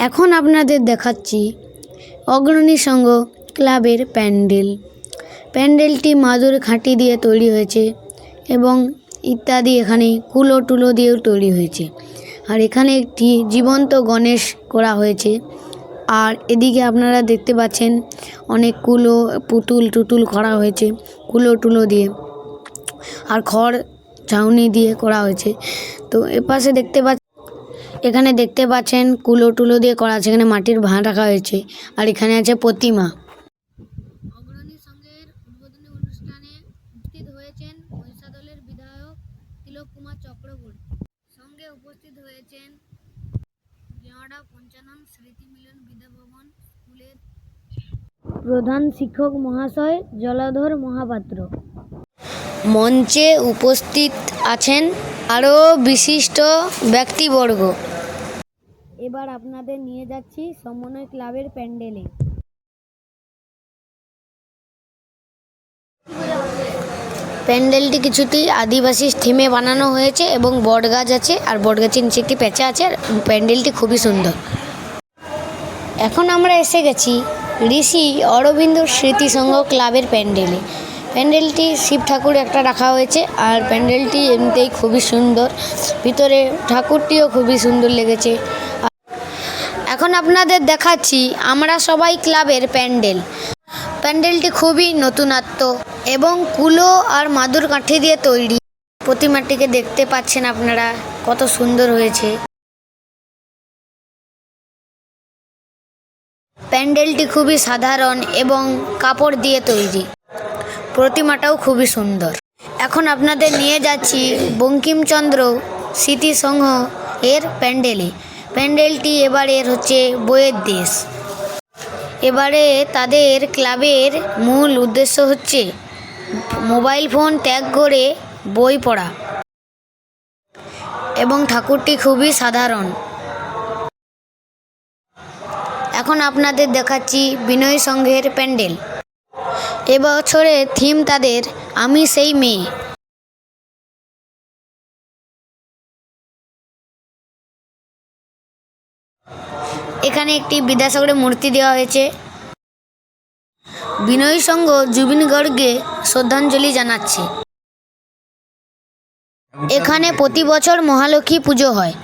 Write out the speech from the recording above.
এখন আপনাদের দেখাচ্ছি অগ্রণী সংঘ ক্লাবের প্যান্ডেল। প্যান্ডেলটি মাদুর খাঁটি দিয়ে তৈরি হয়েছে এবং ইত্যাদি এখানে কুলো টুলো দিয়েও তৈরি হয়েছে। আর এখানে একটি জীবন্ত গণেশ করা হয়েছে। আর এদিকে আপনারা দেখতে পাচ্ছেন অনেক কুলো পুতুল টুতুল করা হয়েছে কুলো টুলো দিয়ে, আর খড় ছাউনি দিয়ে করা হয়েছে। তো এপাশে এখানে দেখতে পাচ্ছেন কুলো টুলো দিয়ে করা আছে, এখানে মাটির ভাঁড় রাখা হয়েছে, আর এখানে আছে প্রতিমা। অগ্রণী সংঘের উদ্বোধনী অনুষ্ঠানে উপস্থিত হয়েছেন মহিষা দলের বিধায়ক তিলক কুমার চক্রবর্তী। সঙ্গে উপস্থিত হয়েছেন জেওয়াড়া পঞ্চানন স্মৃতি মিলন বিদ্যাভবন স্কুলের প্রধান শিক্ষক মহাশয় জলাধর মহাপাত্র। মঞ্চে উপস্থিত আছেন আরও বিশিষ্ট ব্যক্তিবর্গ। এবার আপনাদের নিয়ে যাচ্ছি সমন্বয় ক্লাবের প্যান্ডেলে। প্যান্ডেলটি কিছুটি আদিবাসী থিমে বানানো হয়েছে এবং বটগাছ আছে, আর বটগাছের নিচে একটি পেঁচা আছে, আর প্যান্ডেলটি খুবই সুন্দর। এখন আমরা এসে গেছি ঋষি অরবিন্দ স্মৃতি সংঘ ক্লাবের প্যান্ডেলে। প্যান্ডেলটি শিব ঠাকুর একটা রাখা হয়েছে, আর প্যান্ডেলটি এমনিতেই খুবই সুন্দর, ভিতরে ঠাকুরটিও খুবই সুন্দর লেগেছে। এখন আপনাদের দেখাচ্ছি আমরা সবাই ক্লাবের প্যান্ডেল। প্যান্ডেলটি খুবই নতুনত্ব এবং কুলো আর মাদুর কাঠি দিয়ে তৈরি। প্রতিমাটিকে দেখতে পাচ্ছেন আপনারা কত সুন্দর হয়েছে। প্যান্ডেলটি খুবই সাধারণ এবং কাপড় দিয়ে তৈরি। প্রতিমাটাও খুবই সুন্দর। এখন আপনাদের নিয়ে যাচ্ছি বঙ্কিমচন্দ্র স্মৃতি সংঘ এর প্যান্ডেলে। প্যান্ডেলটি এবারের হচ্ছে বইয়ের দেশ। এবারে তাদের ক্লাবের মূল উদ্দেশ্য হচ্ছে মোবাইল ফোন ত্যাগ করে বই পড়া, এবং ঠাকুরটি খুবই সাধারণ। এখন আপনাদের দেখাচ্ছি বিনয় সংঘের প্যান্ডেল। এবছরের থিম তাদের আমি সেই মেয়ে। এখানে একটি বিদ্যাসাগরের মূর্তি দেওয়া হয়েছে। বিনয় সংঘ জুবিন গর্গে শ্রদ্ধাঞ্জলি জানাচ্ছে। এখানে প্রতি বছর মহালক্ষ্মী পুজো হয়।